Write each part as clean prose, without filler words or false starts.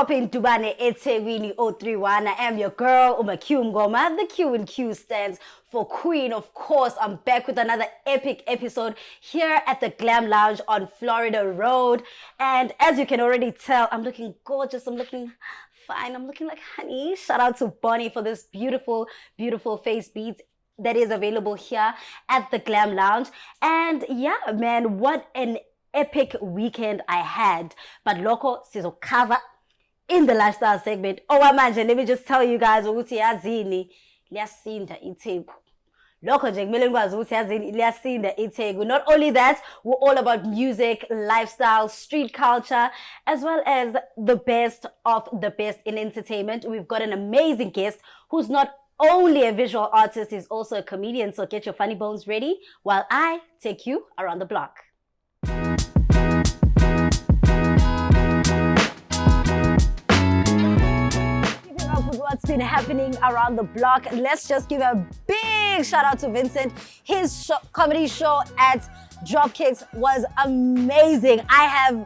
popping Durban eThekwini 031. I am your girl, MaQue Ngoma. The Q in Q stands for Queen. Of course, I'm back with another epic episode here at the Glam Lounge on Florida Road. And as you can already tell, I'm looking gorgeous. I'm looking fine. I'm looking like honey. Shout out to Bonnie for this beautiful, beautiful face beads that is available here at the Glam Lounge. And yeah, man, what an epic weekend I had. But loco sizokava in the lifestyle segment. Oh, manje, let me just tell you guys ukuthi yazini liyasinda iTheku. Lokho nje kumele ngikwazi ukuthi yazini liyasinda iTheku. Not only that, we're all about music, lifestyle, street culture, as well as the best of the best in entertainment. We've got an amazing guest who's not only a visual artist, he's also a comedian. So get your funny bones ready while I take you around the block. What's been happening around the block? Let's just give a big shout out to Vincent. His comedy show at Dropkicks was amazing. I have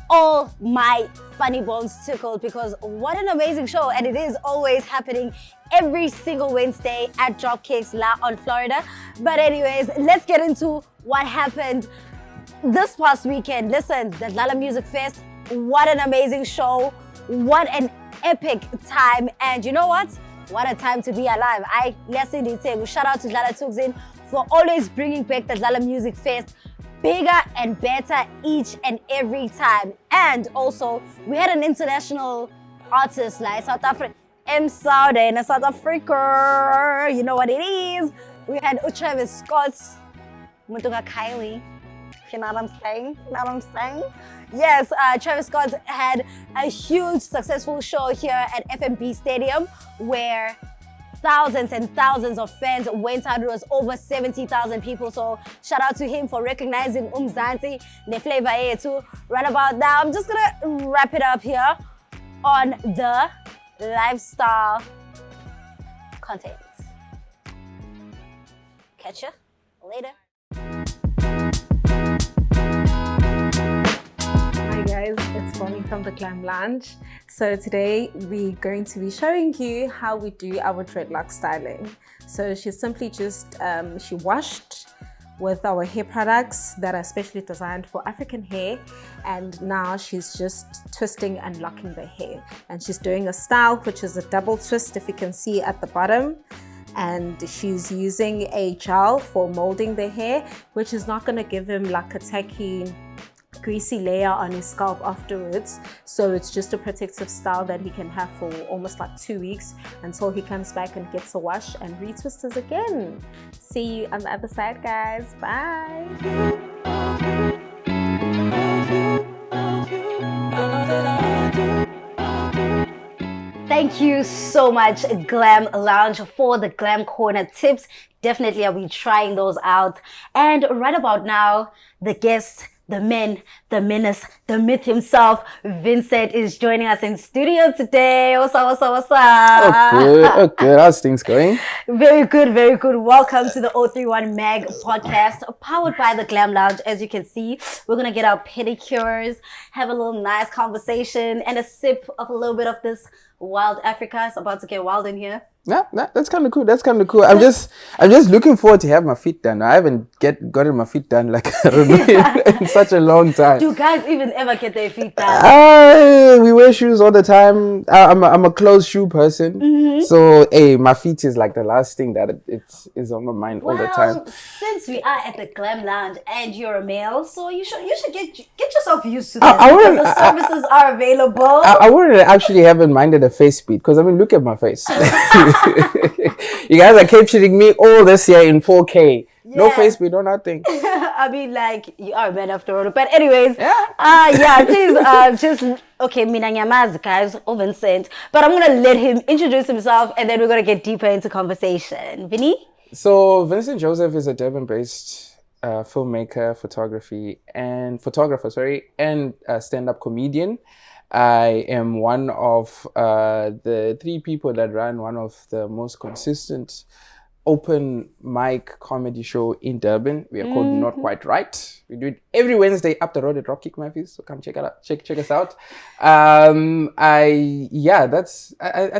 all my funny bones tickled because what an amazing show, and it is always happening every single Wednesday at Dropkicks on Florida. But anyways, let's get into what happened this past weekend. Listen, the Dlala Music Fest, what an amazing show, what an epic time, and you know what a time to be alive. Shout out to Dlala Tugzin for always bringing back the Dlala Music Fest bigger and better each and every time. And also we had an international artist like South Africa, Saudi in South Africa, you know what it is. We had Travis Scott, Mutuka Kylie. You know what I'm saying? Yes, Travis Scott had a huge successful show here at FMB Stadium where thousands and thousands of fans went out. It was over 70,000 people. So shout out to him for recognizing Mzansi, the flavor here too. Right about now, I'm just gonna wrap it up here on the lifestyle content. Catch ya later. Hi guys, it's Bonnie from the Glam Lounge. So today we're going to be showing you how we do our dreadlock styling. So she simply just, she washed with our hair products that are specially designed for African hair, and now she's just twisting and locking the hair. And she's doing a style which is a double twist, if you can see at the bottom. And she's using a gel for molding the hair, which is not going to give him like a tacky greasy layer on his scalp afterwards. So it's just a protective style that he can have for almost like 2 weeks until he comes back and gets a wash and retwist us again. See you on the other side, guys. Bye. Thank you so much, Glam Lounge, for the Glam Corner tips. Definitely I'll be trying those out. And right about now, the guest, the man, the menace, the myth himself, Vincent, is joining us in studio today. What's up? Oh, good. How's things going? Very good, very good. Welcome to the 031 Mag podcast, powered by the Glam Lounge. As you can see, we're going to get our pedicures, have a little nice conversation, and a sip of a little bit of this wild Africa. It's about to get wild in here. Yeah, that's kind of cool. I'm just looking forward to have my feet done. I haven't gotten my feet done like I don't know, in such a long time. Do guys even ever get their feet done? We wear shoes all the time. I'm a closed shoe person, so my feet is like the last thing that is on my mind all the time. Since we are at the Glam Lounge and you're a male, so you should get yourself used to this. The services are available. I wouldn't actually haven't minded a face beat because I mean, look at my face. You guys are capturing me all this year in 4K. Yes. No face beat, no nothing. I mean, like, you are a man after all. But anyways, please, just, okay, Minanyamaz, guys, or Vincent. But I'm going to let him introduce himself and then we're going to get deeper into conversation. Vinny? So, Vincent Joseph is a Durban-based filmmaker, photographer, and stand-up comedian. I am one of the 3 people that run one of the most consistent open mic comedy show in Durban. We are called Not Quite Right. We do it every Wednesday up the road at Dropkick Murphys. So come check it out. Check us out. I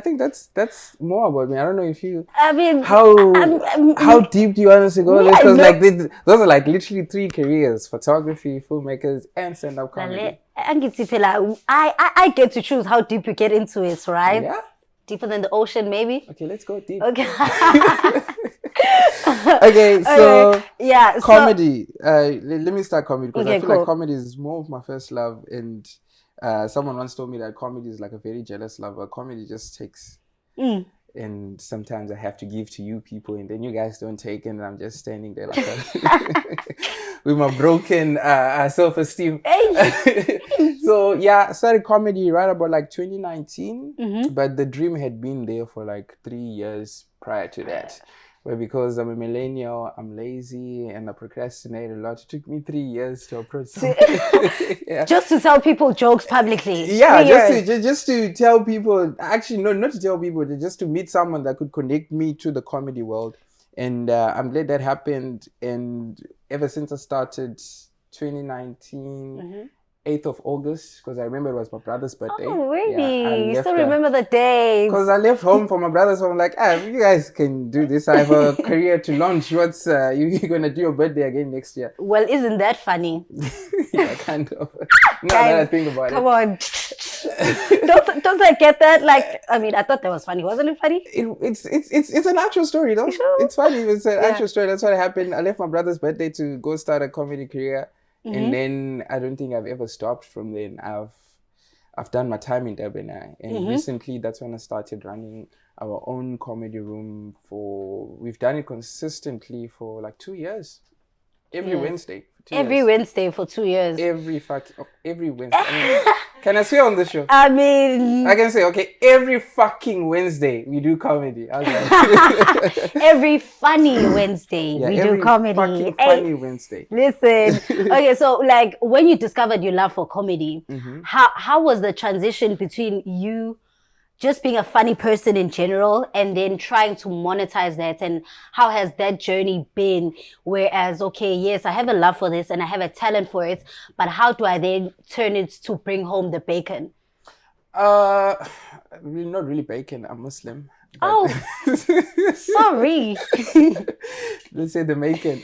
think that's more about me. I don't know if you. I mean, how deep do you want us to go? Yeah, Because no. like those are like literally 3 careers: photography, filmmakers, and stand-up comedy. I get to choose how deep you get into it, right? Yeah. Deeper than the ocean, maybe. Okay, let's go deep. Okay. Okay, so Okay, yeah. So, comedy. Let me start comedy because Okay, I feel cool. like comedy is more of my first love, and someone once told me that comedy is like a very jealous lover. Comedy just takes, and sometimes I have to give to you people, and then you guys don't take, and I'm just standing there like with my broken self-esteem. So yeah, I started comedy right about like 2019, but the dream had been there for like 3 years prior to that. But because I'm a millennial, I'm lazy and I procrastinate a lot. It took me 3 years to approach something. Yeah. just to tell people jokes publicly. Yeah, 3 years. just to tell people, actually, no, not to tell people, just to meet someone that could connect me to the comedy world. And I'm glad that happened. And ever since I started 2019, 8th of August, because I remember it was my brother's birthday. Oh, really? Yeah, You still remember the days? because I left home for my brother's home, like, you guys can do this. I have a career to launch. What's you're gonna do your birthday again next year? Well, isn't that funny? Yeah, kind of. Now that I think about Come on. don't I get that? Like, I mean, I thought that was funny. Wasn't it funny? It's an actual story, though. Sure? It's funny. It's an actual story. That's what happened. I left my brother's birthday to go start a comedy career, and then I don't think I've ever stopped from then. I've done my time in Durban now, and recently that's when I started running our own comedy room. We've done it consistently for like 2 years, every Wednesday. Every Wednesday for 2 years. Every Wednesday. I mean, can I swear on this show? I mean, I can say, okay, every fucking Wednesday we do comedy. Okay. every funny Wednesday we every do comedy. fucking Hey, funny Wednesday. listen. Okay, so like when you discovered your love for comedy, how was the transition between you just being a funny person in general and then trying to monetize that, and how has that journey been? Whereas, okay, yes, I have a love for this and I have a talent for it, but how do I then turn it to bring home the bacon? Not really bacon. I'm Muslim. but- Oh, sorry. Let's say the bacon.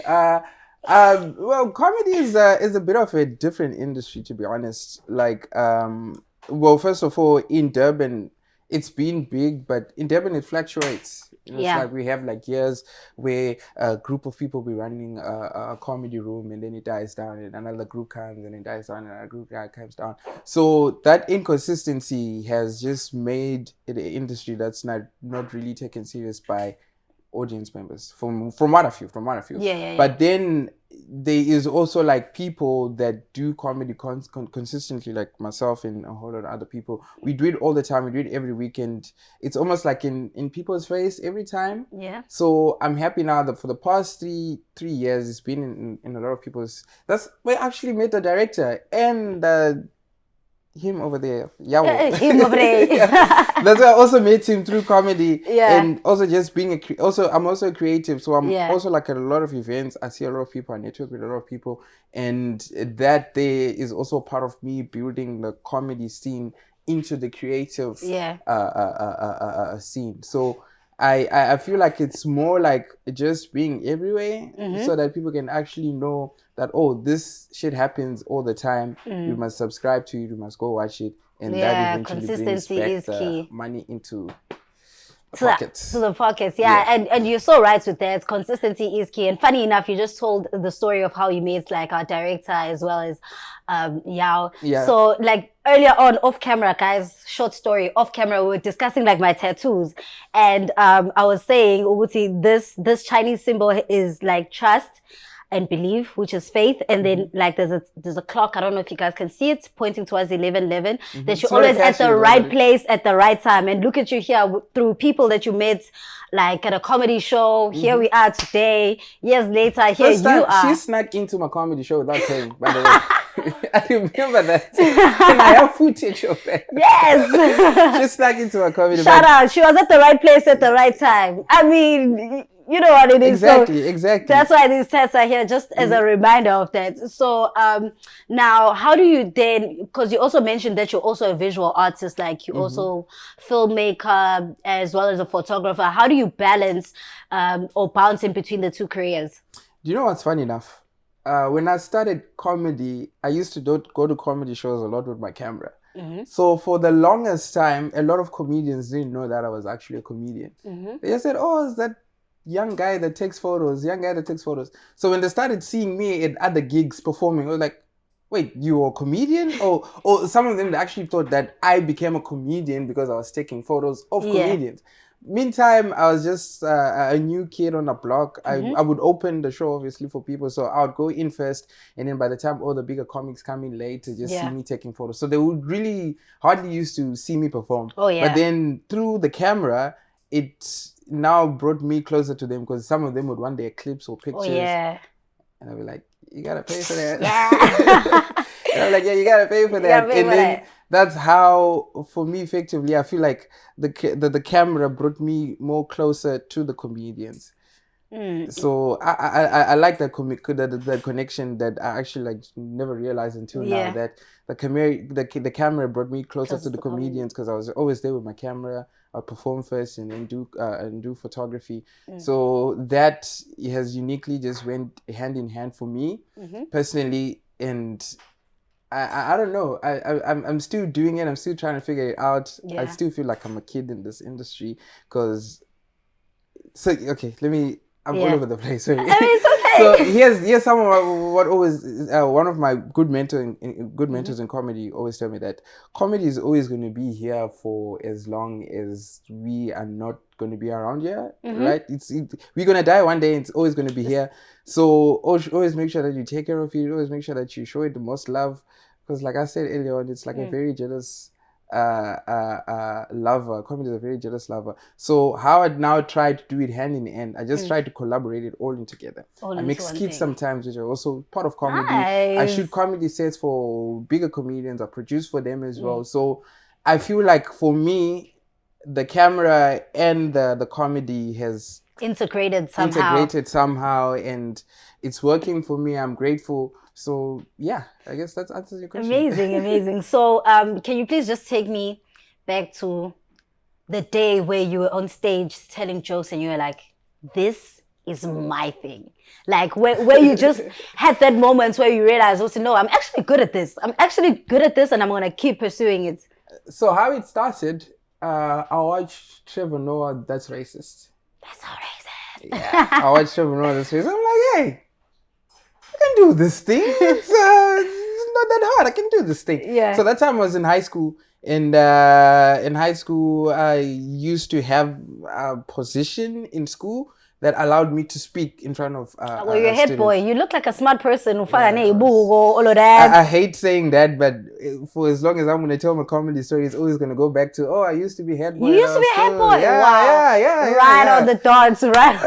Well, comedy is a bit of a different industry, to be honest. Like, well, first of all, in Durban, it's been big, but in Durban it fluctuates. It's like we have like years where a group of people be running a comedy room, and then it dies down, and another group comes and it dies down, and another group comes down. So that inconsistency has just made it an industry that's not really taken serious by audience members, from what I feel. Yeah. But then there is also like people that do comedy consistently, like myself and a whole lot of other people. We do it all the time. We do it every weekend. It's almost like in people's face every time. Yeah. So I'm happy now that for the past three years, it's been in a lot of people's. That's where I actually met the director and him over there. Yawo. Him over there. That's why I also met him through comedy. Yeah. And also just being I'm also a creative. So I'm Yeah. also like at a lot of events. I see a lot of people. I network with a lot of people. And that there is also part of me building the comedy scene into the creative scene. So I feel like it's more like just being everywhere so that people can actually know that, oh, this shit happens all the time. You must subscribe to it. You must go watch it. And that eventually brings consistency back is the key. money into the pockets. To the pockets, yeah. And you're so right with that. Consistency is key. And funny enough, you just told the story of how you met like our director as well as Yao. Yeah. So like earlier on, off camera, guys, short story, off camera, we were discussing like my tattoos. And I was saying, Uguti, this Chinese symbol is like trust and believe, which is faith, and then like there's a clock, I don't know if you guys can see it, pointing towards 11:11, that you're always at the right place at the right time. And look at you here through people that you met like at a comedy show. Here we are today, years later, here First time, you are. she snuck into my comedy show without paying, by the way. I remember that. And I have footage of that. Yes. She snuck into my comedy. Shout out, she was at the right place at the right time. I mean, you know what it is. Exactly. That's why these tests are here, just as a reminder of that. So now, how do you then, because you also mentioned that you're also a visual artist, like you also filmmaker as well as a photographer. How do you balance or bounce in between the two careers? Do you know what's funny enough? When I started comedy, I used to go to comedy shows a lot with my camera. So for the longest time, a lot of comedians didn't know that I was actually a comedian. They just said, "Oh, it's that young guy that takes photos, So when they started seeing me at other gigs performing, I was like, wait, you're a comedian? Or some of them actually thought that I became a comedian because I was taking photos of comedians. Meantime, I was just a new kid on the block. I would open the show, obviously, for people. So I would go in first. And then by the time all the bigger comics come in late to just see me taking photos. So they would really hardly used to see me perform. But then through the camera, it now brought me closer to them because some of them would want their clips or pictures. And I'd be like, you got to pay for that. And I'm like, yeah, you got to pay for that. And then that's how, for me, effectively, I feel like the camera brought me more closer to the comedians. So I like that the connection that I actually like never realized until now, that the camera brought me closer to the comedians because I was always there with my camera. I'll perform first and then do photography. So that has uniquely just went hand in hand for me personally. And I don't know. I'm still doing it. I'm still trying to figure it out. I still feel like I'm a kid in this industry because. So okay, I'm all over the place. Sorry. I mean, it's okay. So here's some of what always one of my good mentors in comedy always tell me that comedy is always going to be here for as long as we are not going to be around here, right? We're going to die one day and it's always going to be here. So always make sure that you take care of it. Always make sure that you show it the most love. Because like I said earlier on, it's like a very jealous lover. Comedy is a very jealous lover. So how I now try to do it hand in hand, I just try to collaborate it all in together. I make skits sometimes, which are also part of comedy. I shoot comedy sets for bigger comedians. I produce for them as well. So I feel like for me, the camera and the comedy has integrated somehow, and it's working for me. I'm grateful. So yeah, I guess that answers your question. Amazing. So can you please just take me back to the day where you were on stage telling jokes and you were like, this is my thing. Like where you just had that moment where you realized, also, no, I'm actually good at this. And I'm going to keep pursuing it. So how it started, I watched Trevor Noah, That's Racist. That's so racist. Yeah, I watched Trevor Noah, That's Racist. I'm like, hey, I can do this thing. It's not that hard. I can do this thing. Yeah. So that time I was in high school. And in high school, I used to have a position in school that allowed me to speak in front of well, you're a head boy. You look like a smart person. Yeah. All of that. I hate saying that, but for as long as I'm going to tell my comedy story, it's always going to go back to, I used to be head boy. You used to be a head boy? Yeah, wow. Yeah. On the dots, right?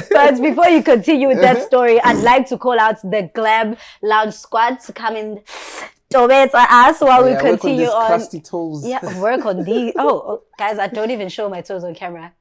But before you continue with that story, I'd like to call out the Glam Lounge squad to come in. Tomato us while we continue on. Crusty toes. Yeah, work on these. Oh, guys, I don't even show my toes on camera.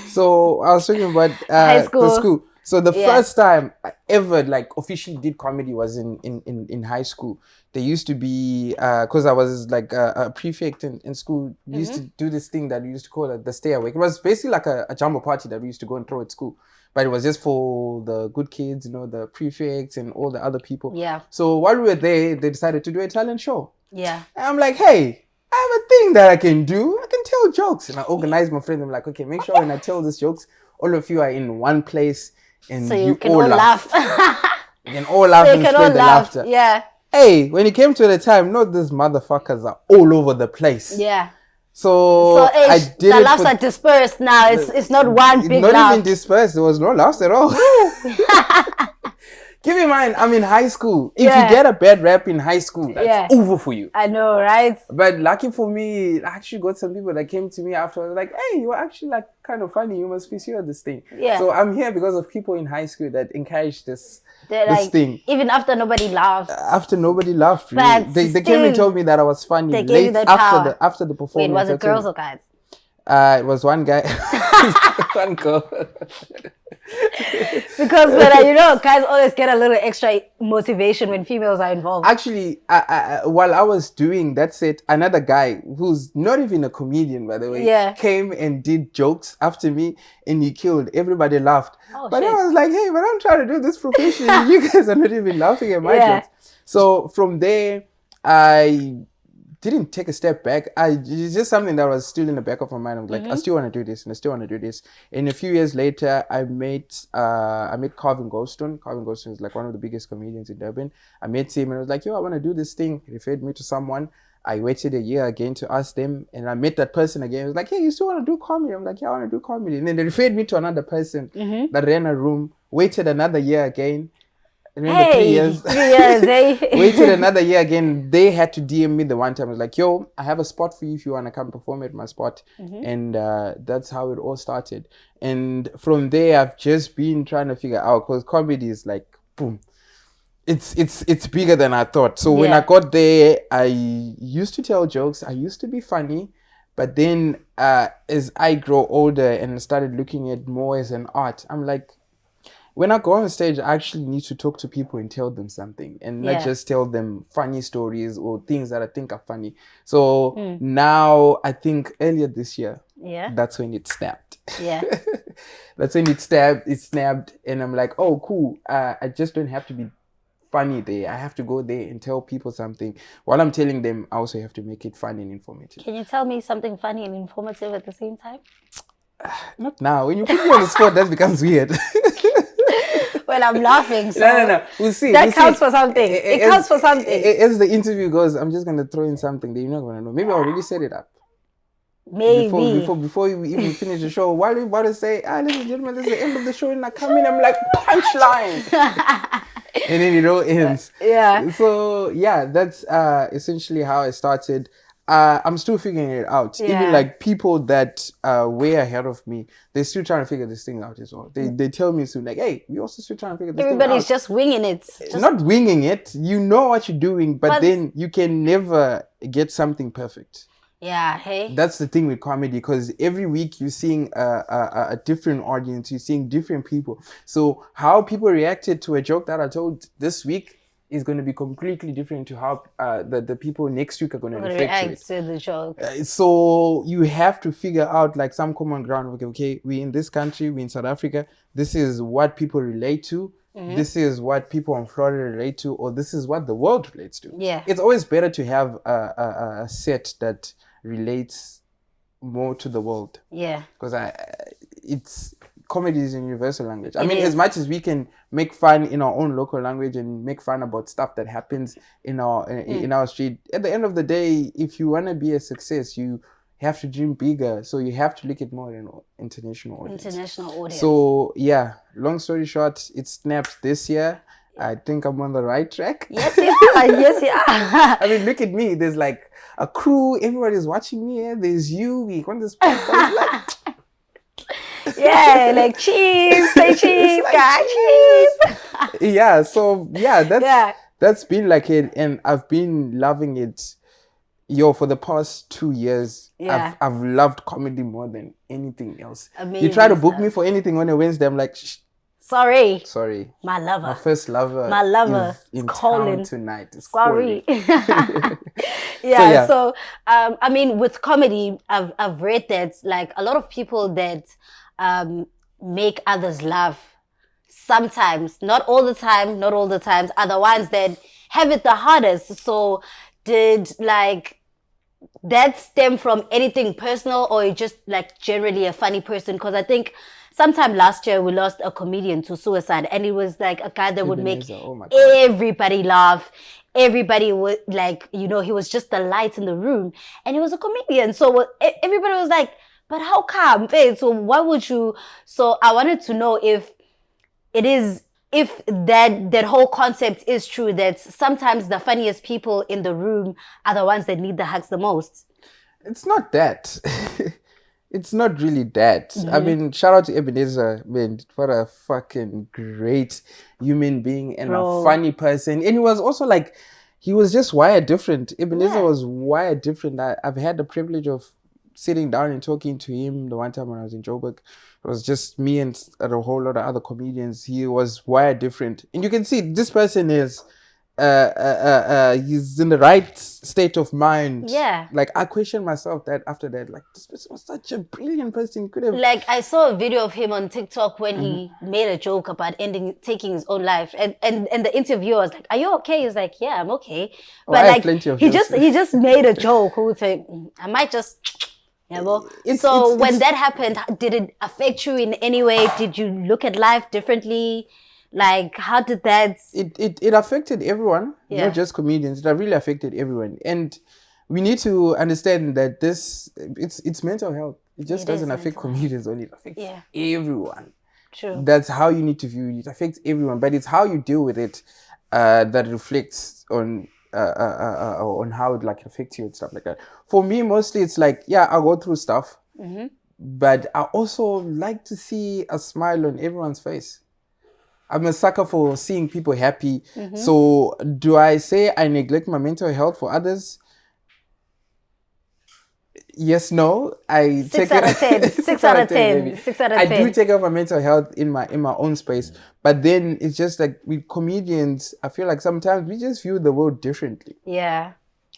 So I was talking about high school. The school. So the first time I ever officially did comedy was in high school. There used to be because I was like a prefect in school. We used to do this thing that we used to call the stay awake. It was basically like a jumbo party that we used to go and throw at school. But it was just for the good kids, the prefects and all the other people. Yeah. So while we were there, they decided to do a talent show. Yeah. And I'm like, hey, I have a thing that I can do. I can tell jokes. And I organized my friends. I'm like, okay, make sure when I tell these jokes, all of you are in one place and so you can all laugh. You can all laugh and spread the laughter. Yeah. Hey, when it came to the time, these motherfuckers are all over the place. Yeah. So I did the laughs are dispersed now. It's not one big laugh. Not even dispersed. There was no laughs at all. Keep in mind, I'm in high school. If you get a bad rap in high school, that's over for you. I know, right? But lucky for me, I actually got some people that came to me after, like, hey, you're actually kind of funny. You must pursue this thing. Yeah. So I'm here because of people in high school that encouraged this thing. Even after nobody laughed. After nobody laughed, really. They came and told me that I was funny. They gave you that after the performance. Wait, was it girls or guys? It was one guy, one girl. Because guys always get a little extra motivation when females are involved. Actually, while I was doing that set, another guy who's not even a comedian, by the way, came and did jokes after me, and he killed. Everybody laughed. But I was like, hey, but I'm trying to do this professionally. You guys are not even laughing at my jokes. So from there, I didn't take a step back. It's just something that was still in the back of my mind. I was like, I still want to do this, and I still want to do this. And a few years later, I met Calvin Goldstone. Calvin Goldstone is like one of the biggest comedians in Durban. I met him and I was like, yo, I want to do this thing. He referred me to someone. I waited a year again to ask them, and I met that person again. I was like, hey, you still want to do comedy? I'm like, yeah, I want to do comedy. And then they referred me to another person that ran a room. Waited another year again. Remember 3 years? 3 years, Waited another year again. They had to DM me the one time. I was like, yo, I have a spot for you if you want to come perform at my spot. And that's how it all started. And from there, I've just been trying to figure out, because comedy is like, boom. It's bigger than I thought. So when I got there, I used to tell jokes. I used to be funny. But then as I grow older and started looking at more as an art, I'm like, when I go on stage, I actually need to talk to people and tell them something, and not just tell them funny stories or things that I think are funny. So now I think earlier this year, that's when it snapped. That's when it snapped, and I'm like, oh, cool. I just don't have to be funny there. I have to go there and tell people something. While I'm telling them, I also have to make it fun and informative. Can you tell me something funny and informative at the same time? Not now. When you put me on the spot, that becomes weird. Well, I'm laughing. So no. We'll see. That counts for something. It counts for something. As the interview goes, I'm just going to throw in something that you're not going to know. Maybe I already set it up. Maybe. Before you even finish the show, while you're about to say, ladies and gentlemen, this is the end of the show, and I come in, I'm like, punchline. And then it all ends. So, that's essentially how I started. I'm still figuring it out. Even like people that way ahead of me, they're still trying to figure this thing out as well. They tell me soon, like, hey, we also still trying to figure this thing out. Everybody's just winging it. Not winging it. You know what you're doing, but then you can never get something perfect. Yeah, hey. That's the thing with comedy, because every week you're seeing a different audience, you're seeing different people. So how people reacted to a joke that I told this week is going to be completely different to how the people next week are going to react to the joke. So you have to figure out like some common ground. Okay, we're in this country, we're in South Africa. This is what people relate to. This is what people in Florida relate to, or this is what the world relates to. Yeah, it's always better to have a set that relates more to the world. Yeah, because comedy is a universal language. I mean, as much as we can make fun in our own local language and make fun about stuff that happens in our street, at the end of the day, if you want to be a success, you have to dream bigger. So you have to look at more international audience. So yeah, long story short, it snapped this year. I think I'm on the right track. Yes, you are. Yes, you are. I mean, look at me. There's like a crew. Everybody's watching me. Yeah? There's you. We on this podcast. Like, yeah, like cheese, say cheese, like, guy, cheese. Yeah, so that's been like it, and I've been loving it. For the past 2 years, I've loved comedy more than anything else. Amazing. You try to book me for anything on a Wednesday, I'm like, sorry, my lover, my first lover, is in calling town tonight. Sorry. So I mean, with comedy, I've read that like a lot of people that make others laugh sometimes, not all the time, are the ones that have it the hardest. So did like that stem from anything personal, or just like generally a funny person? Because I think sometime last year we lost a comedian to suicide, and it was like a guy that would make everybody laugh. Everybody would like, he was just the light in the room, and he was a comedian. So everybody was like, but how come? So why would you? So I wanted to know if that whole concept is true, that sometimes the funniest people in the room are the ones that need the hugs the most. It's not that. It's not really that. I mean, shout out to Ebenezer, man. What a fucking great human being and a funny person. And he was also like, he was just wired different. Ebenezer was wired different. I've had the privilege of sitting down and talking to him the one time when I was in Joburg. It was just me and a whole lot of other comedians. He was wired different. And you can see this person is he's in the right state of mind. Yeah. Like I questioned myself that after that, like this person was such a brilliant person. He could have Like I saw a video of him on TikTok when he made a joke about taking his own life, and the interviewer was like, "Are you okay?" He's like, "Yeah, I'm okay." Oh, But I have like plenty of he those. just made a joke. Who would say, "I might just." Yeah, well, so when that happened, did it affect you in any way? Did you look at life differently? Like, how did that? It affected everyone, Yeah. not just comedians. It really affected everyone, and we need to understand that it's mental health. It just doesn't affect comedians only. It affects everyone. True. That's how you need to view it. It affects everyone, but it's how you deal with it that reflects on how it like affects you and stuff like that. For me, mostly it's like, yeah, I go through stuff, but I also like to see a smile on everyone's face. I'm a sucker for seeing people happy. So do I say I neglect my mental health for others? Yes, no. I 6 out of 10. 6 out of 10. Baby. 6 out of 10. I do take care of my mental health in my own space, but then it's just like with comedians, I feel like sometimes we just view the world differently. Yeah.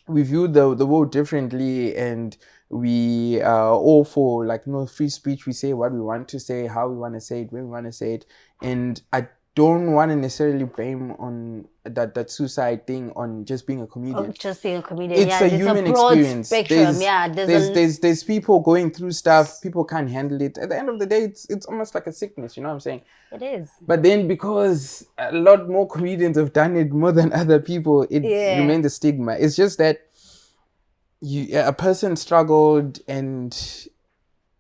We view the world differently, and we are all for like free speech. We say what we want to say, how we want to say it, when we want to say it, and I don't want to necessarily blame on that suicide thing on just being a comedian. Just being a comedian. It's a human broad experience. Spectrum. There's people going through stuff. People can't handle it. At the end of the day, it's almost like a sickness. You know what I'm saying? It is. But then because a lot more comedians have done it more than other people, it remains a stigma. It's just that a person struggled and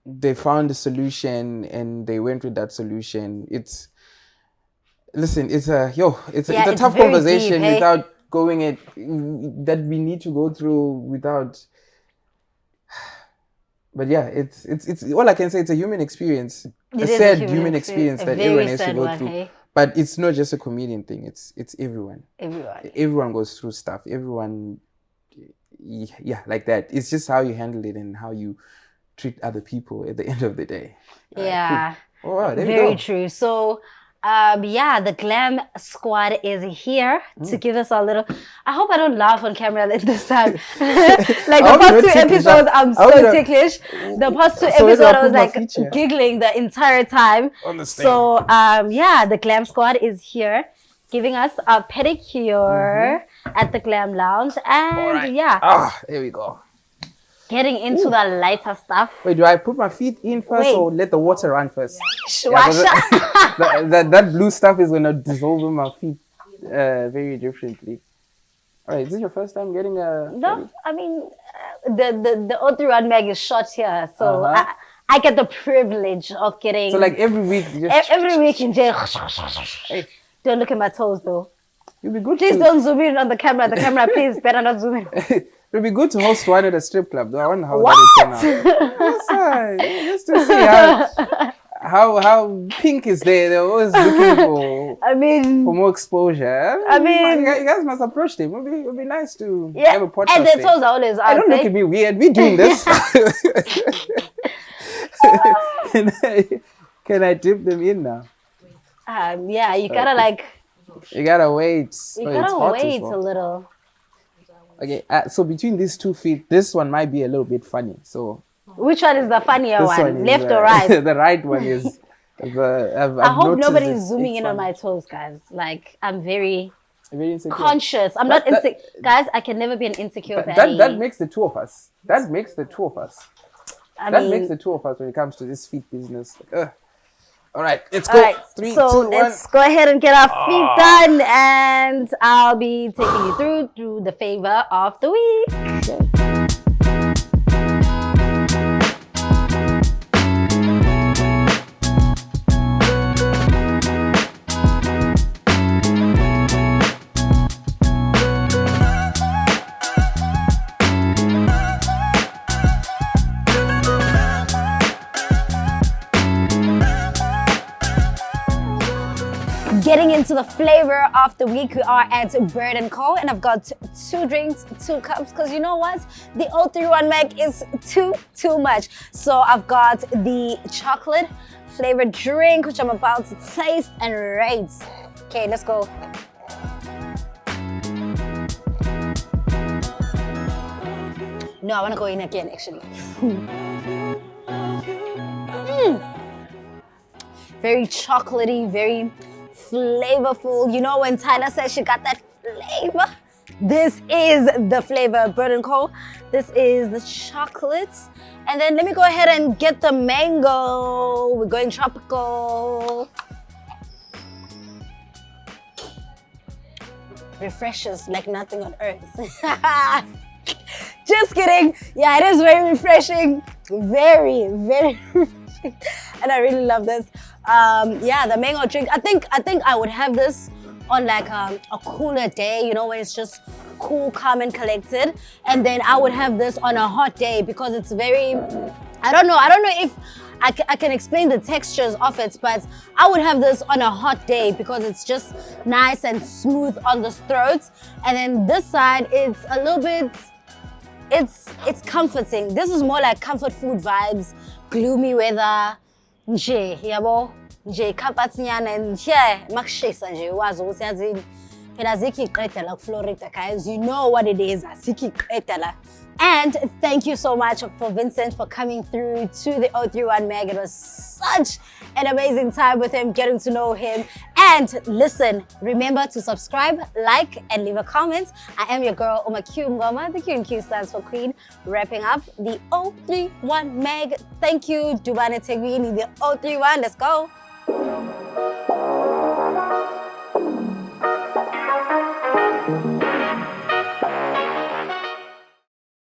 they found a solution and they went with that solution. It's a tough conversation deep, without going it that we need to go through without. But yeah, it's all I can say. It's a human experience, a sad human experience that everyone has to go through. Hey? But it's not just a comedian thing. It's everyone. Everyone goes through stuff. Everyone, like that. It's just how you handle it and how you treat other people at the end of the day. Yeah, cool. Oh, wow, there very we go. true. So. The Glam Squad is here to give us a little. I hope I don't laugh on camera this time. Like the past 2 episodes, I'm so ticklish. The past 2 episodes, I was like giggling the entire time. So, the Glam Squad is here, giving us a pedicure at the Glam Lounge, and there we go. Getting into the lighter stuff. Wait, do I put my feet in first or let the water run first? That blue stuff is going to dissolve in my feet very differently. All right, is this your first time getting a... No, I mean, the O3 mag is shot here, so I get the privilege of getting... So like every week... Every week in jail. Hey. Don't look at my toes though. You'll be good. Please don't zoom in on the camera. The camera, please, better not zoom in. It'd be good to host one at a strip club, though. I wonder how that would turn out. Just to see how pink is there. They're always looking for. For more exposure. You guys must approach them. It would be nice to have a podcast. And their toes are always out. Don't look at me weird. We're doing this. Can I dip them in now? You gotta like. You gotta wait. You gotta wait a little. Okay, so between these 2 feet, this one might be a little bit funny. So, which one is the funnier one? Left or right? The right one is. I hope nobody's zooming in on my toes, guys. Like I'm very conscious. I'm not insecure, guys. I can never be an insecure baddie. That makes the two of us. That makes the two of us. Makes the two of us when it comes to this feet business. All right, let's go. Right, 3, 2, 1. Let's go ahead and get our feet done, and I'll be taking you through the favor of the week. Okay. Getting into the flavor of the week, we are at Bird & Co. And I've got 2 drinks, 2 cups, because you know what? The 031 Mag is too much. So I've got the chocolate flavored drink, which I'm about to taste and rate. Okay, let's go. No, I want to go in again, actually. Very chocolatey, very flavorful. You know when Tyler says she got that flavor? This is the flavor, Bird & Co. This is the chocolate. And then let me go ahead and get the mango. We're going tropical. Refreshes like nothing on earth. Just kidding. Yeah, it is very refreshing. Very, very refreshing. And I really love this. Yeah, the mango drink. I think I would have this on like a cooler day, you know, when it's just cool, calm, and collected. And then I would have this on a hot day because it's very, I don't know if I can explain the textures of it, but I would have this on a hot day because it's just nice and smooth on the throat. And then this side, it's a little bit, it's comforting. This is more like comfort food vibes, gloomy weather, nje, yabo, nje kapatinyana nje, makushisa nje, wazi ukuthi yazini. Phela azikho iqeda la Florida, guys. You know what it is, azikho iqeda la. And thank you so much for Vincent for coming through to the 031 Mag. It was such an amazing time with him, getting to know him. And listen, remember to subscribe, like, and leave a comment. I am your girl, MaQue Ngoma. The Q and Q stands for Queen. Wrapping up the 031 Mag. Thank you, Durban and Tegwini, the 031. Let's go.